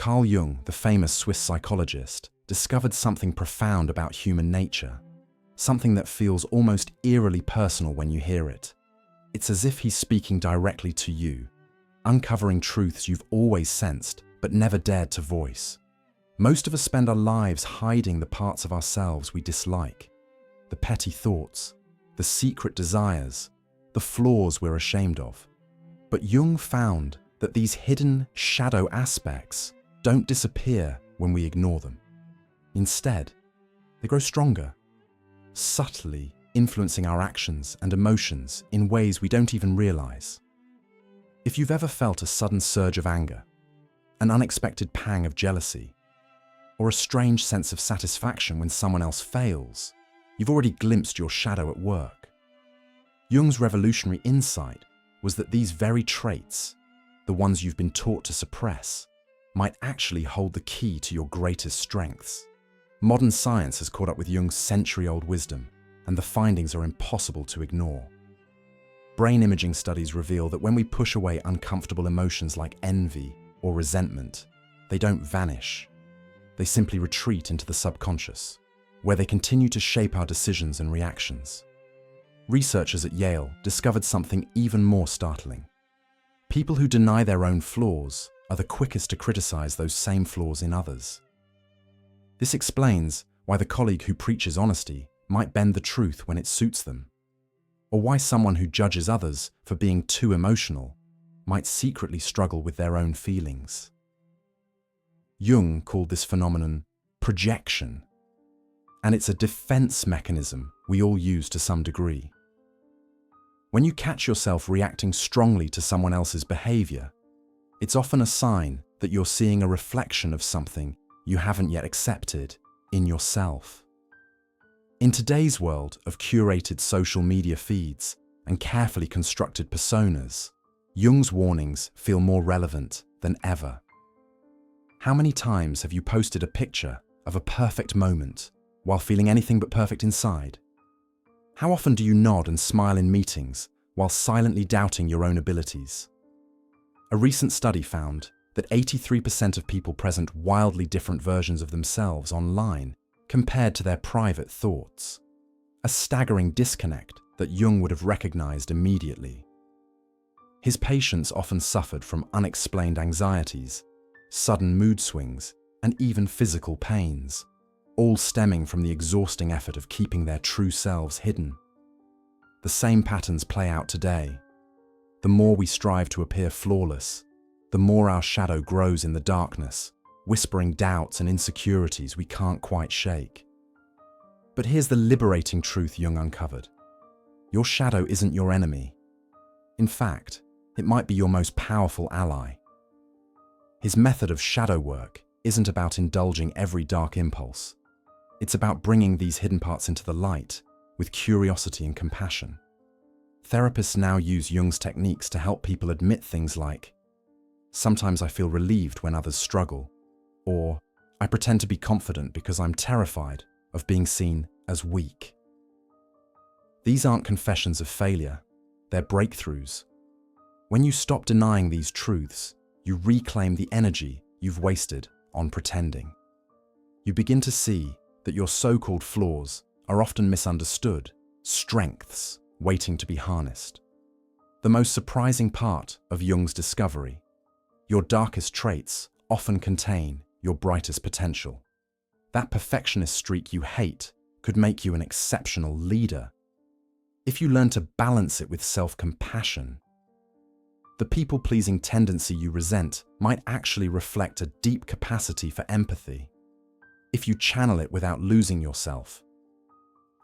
Carl Jung, the famous Swiss psychologist, discovered something profound about human nature, something that feels almost eerily personal when you hear it. It's as if he's speaking directly to you, uncovering truths you've always sensed but never dared to voice. Most of us spend our lives hiding the parts of ourselves we dislike, the petty thoughts, the secret desires, the flaws we're ashamed of. But Jung found that these hidden shadow aspects don't disappear when we ignore them. Instead, they grow stronger, subtly influencing our actions and emotions in ways we don't even realize. If you've ever felt a sudden surge of anger, an unexpected pang of jealousy, or a strange sense of satisfaction when someone else fails, you've already glimpsed your shadow at work. Jung's revolutionary insight was that these very traits, the ones you've been taught to suppress, might actually hold the key to your greatest strengths. Modern science has caught up with Jung's century-old wisdom, and the findings are impossible to ignore. Brain imaging studies reveal that when we push away uncomfortable emotions like envy or resentment, they don't vanish. They simply retreat into the subconscious, where they continue to shape our decisions and reactions. Researchers at Yale discovered something even more startling. People who deny their own flaws are the quickest to criticize those same flaws in others. This explains why the colleague who preaches honesty might bend the truth when it suits them, or why someone who judges others for being too emotional might secretly struggle with their own feelings. Jung called this phenomenon projection, and it's a defense mechanism we all use to some degree. When you catch yourself reacting strongly to someone else's behavior, it's often a sign that you're seeing a reflection of something you haven't yet accepted in yourself. In today's world of curated social media feeds and carefully constructed personas, Jung's warnings feel more relevant than ever. How many times have you posted a picture of a perfect moment while feeling anything but perfect inside? How often do you nod and smile in meetings while silently doubting your own abilities? A recent study found that 83% of people present wildly different versions of themselves online compared to their private thoughts. A staggering disconnect that Jung would have recognized immediately. His patients often suffered from unexplained anxieties, sudden mood swings, and even physical pains, all stemming from the exhausting effort of keeping their true selves hidden. The same patterns play out today. The more we strive to appear flawless, the more our shadow grows in the darkness, whispering doubts and insecurities we can't quite shake. But here's the liberating truth Jung uncovered. Your shadow isn't your enemy. In fact, it might be your most powerful ally. His method of shadow work isn't about indulging every dark impulse. It's about bringing these hidden parts into the light with curiosity and compassion. Therapists now use Jung's techniques to help people admit things like, "Sometimes I feel relieved when others struggle," or "I pretend to be confident because I'm terrified of being seen as weak." These aren't confessions of failure, they're breakthroughs. When you stop denying these truths, you reclaim the energy you've wasted on pretending. You begin to see that your so-called flaws are often misunderstood, strengths waiting to be harnessed. The most surprising part of Jung's discovery: your darkest traits often contain your brightest potential. That perfectionist streak you hate could make you an exceptional leader. If you learn to balance it with self-compassion, the people-pleasing tendency you resent might actually reflect a deep capacity for empathy. If you channel it without losing yourself.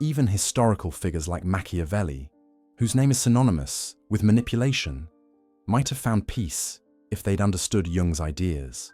Even historical figures like Machiavelli, whose name is synonymous with manipulation, might have found peace if they'd understood Jung's ideas.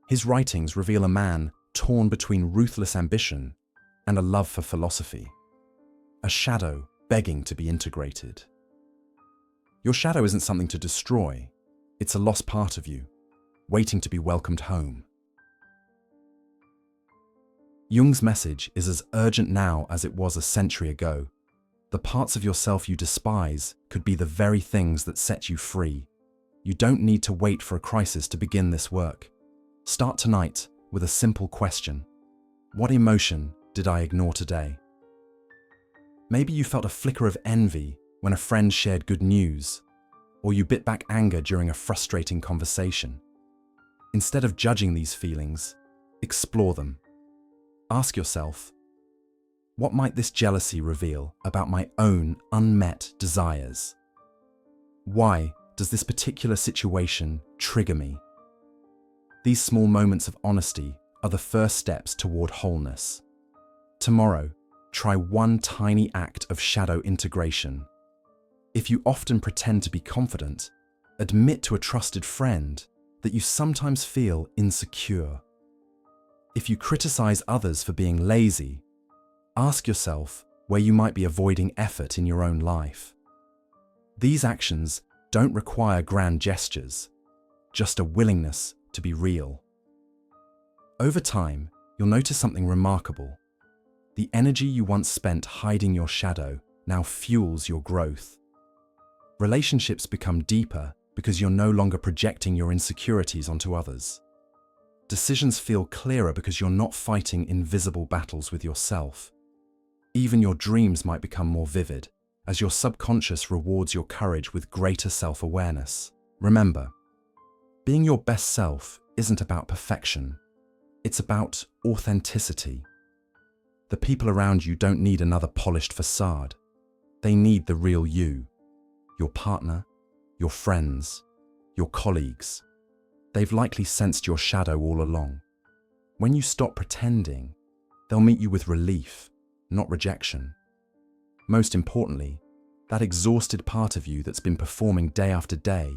His writings reveal a man torn between ruthless ambition and a love for philosophy, a shadow begging to be integrated. Your shadow isn't something to destroy, it's a lost part of you, waiting to be welcomed home. Jung's message is as urgent now as it was a century ago. The parts of yourself you despise could be the very things that set you free. You don't need to wait for a crisis to begin this work. Start tonight with a simple question. What emotion did I ignore today? Maybe you felt a flicker of envy when a friend shared good news, or you bit back anger during a frustrating conversation. Instead of judging these feelings, explore them. Ask yourself, what might this jealousy reveal about my own unmet desires? Why does this particular situation trigger me? These small moments of honesty are the first steps toward wholeness. Tomorrow, try one tiny act of shadow integration. If you often pretend to be confident, admit to a trusted friend that you sometimes feel insecure. If you criticize others for being lazy, ask yourself where you might be avoiding effort in your own life. These actions don't require grand gestures, just a willingness to be real. Over time, you'll notice something remarkable. The energy you once spent hiding your shadow now fuels your growth. Relationships become deeper because you're no longer projecting your insecurities onto others. Decisions feel clearer because you're not fighting invisible battles with yourself. Even your dreams might become more vivid, as your subconscious rewards your courage with greater self-awareness. Remember, being your best self isn't about perfection. It's about authenticity. The people around you don't need another polished facade. They need the real you. Your partner, your friends, your colleagues. They've likely sensed your shadow all along. When you stop pretending, they'll meet you with relief, not rejection. Most importantly, that exhausted part of you that's been performing day after day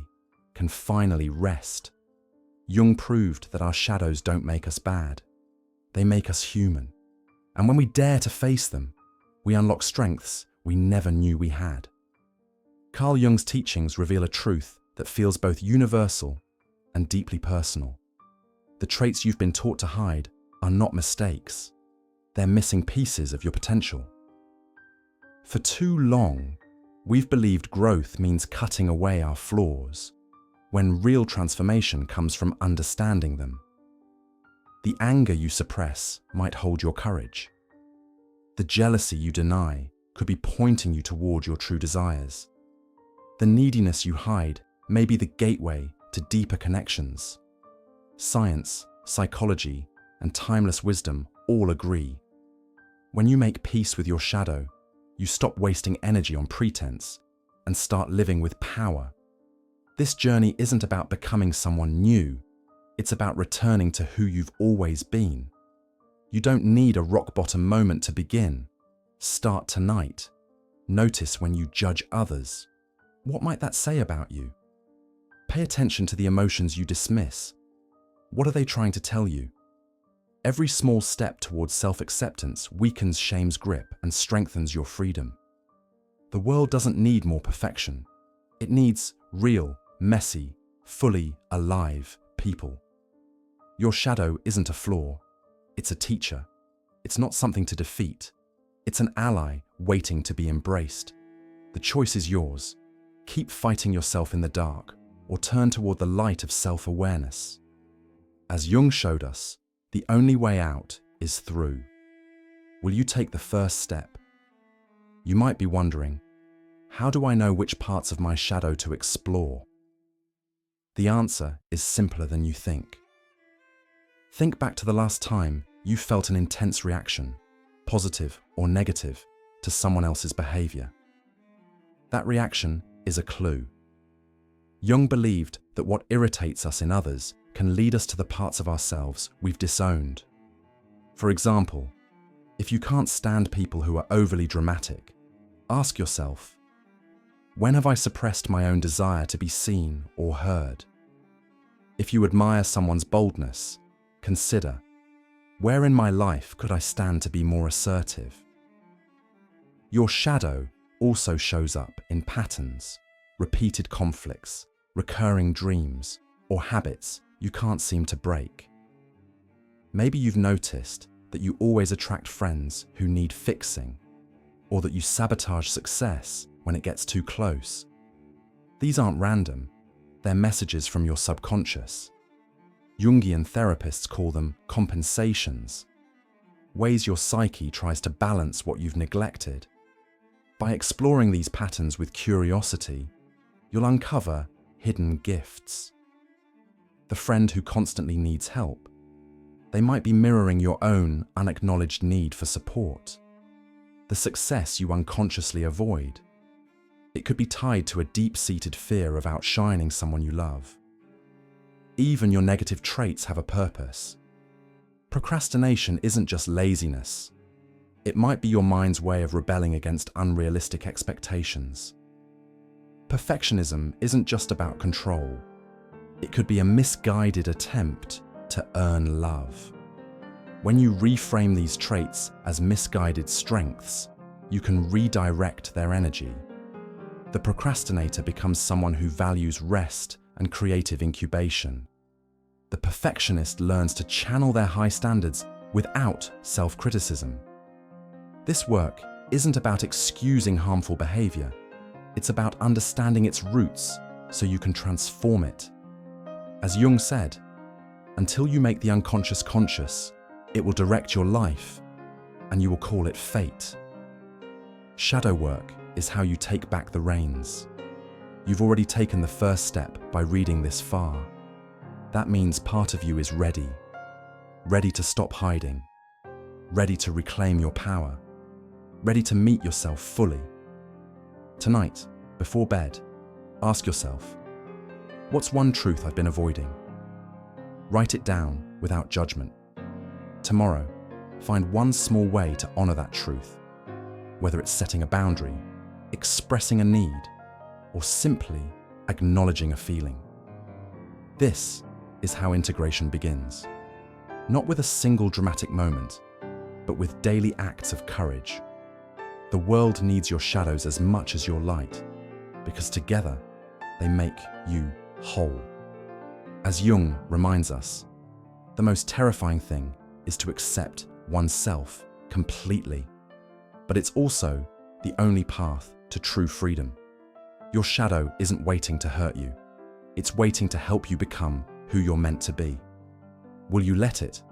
can finally rest. Jung proved that our shadows don't make us bad. They make us human. And when we dare to face them, we unlock strengths we never knew we had. Carl Jung's teachings reveal a truth that feels both universal and deeply personal. The traits you've been taught to hide are not mistakes. They're missing pieces of your potential. For too long, we've believed growth means cutting away our flaws, when real transformation comes from understanding them. The anger you suppress might hold your courage. The jealousy you deny could be pointing you toward your true desires. The neediness you hide may be the gateway to deeper connections. Science, psychology, and timeless wisdom all agree. When you make peace with your shadow, you stop wasting energy on pretense and start living with power. This journey isn't about becoming someone new. It's about returning to who you've always been. You don't need a rock-bottom moment to begin. Start tonight. Notice when you judge others. What might that say about you? Pay attention to the emotions you dismiss. What are they trying to tell you? Every small step towards self-acceptance weakens shame's grip and strengthens your freedom. The world doesn't need more perfection. It needs real, messy, fully alive people. Your shadow isn't a flaw. It's a teacher. It's not something to defeat. It's an ally waiting to be embraced. The choice is yours. Keep fighting yourself in the dark, or turn toward the light of self-awareness. As Jung showed us, the only way out is through. Will you take the first step? You might be wondering, how do I know which parts of my shadow to explore? The answer is simpler than you think. Think back to the last time you felt an intense reaction, positive or negative, to someone else's behavior. That reaction is a clue. Jung believed that what irritates us in others can lead us to the parts of ourselves we've disowned. For example, if you can't stand people who are overly dramatic, ask yourself, when have I suppressed my own desire to be seen or heard? If you admire someone's boldness, consider, where in my life could I stand to be more assertive? Your shadow also shows up in patterns, repeated conflicts, recurring dreams, or habits you can't seem to break. Maybe you've noticed that you always attract friends who need fixing, or that you sabotage success when it gets too close. These aren't random. They're messages from your subconscious. Jungian therapists call them compensations, ways your psyche tries to balance what you've neglected. By exploring these patterns with curiosity, you'll uncover hidden gifts. The friend who constantly needs help, they might be mirroring your own unacknowledged need for support. The success you unconsciously avoid, it could be tied to a deep-seated fear of outshining someone you love. Even your negative traits have a purpose. Procrastination isn't just laziness. It might be your mind's way of rebelling against unrealistic expectations. Perfectionism isn't just about control. It could be a misguided attempt to earn love. When you reframe these traits as misguided strengths, you can redirect their energy. The procrastinator becomes someone who values rest and creative incubation. The perfectionist learns to channel their high standards without self-criticism. This work isn't about excusing harmful behavior. It's about understanding its roots so you can transform it. As Jung said, until you make the unconscious conscious, it will direct your life, and you will call it fate. Shadow work is how you take back the reins. You've already taken the first step by reading this far. That means part of you is ready to stop hiding, ready to reclaim your power, ready to meet yourself fully. Tonight, before bed, ask yourself, what's one truth I've been avoiding? Write it down without judgment. Tomorrow, find one small way to honor that truth, whether it's setting a boundary, expressing a need, or simply acknowledging a feeling. This is how integration begins. Not with a single dramatic moment, but with daily acts of courage. The world needs your shadows as much as your light, because together they make you whole. As Jung reminds us, the most terrifying thing is to accept oneself completely, but it's also the only path to true freedom. Your shadow isn't waiting to hurt you. It's waiting to help you become who you're meant to be. Will you let it?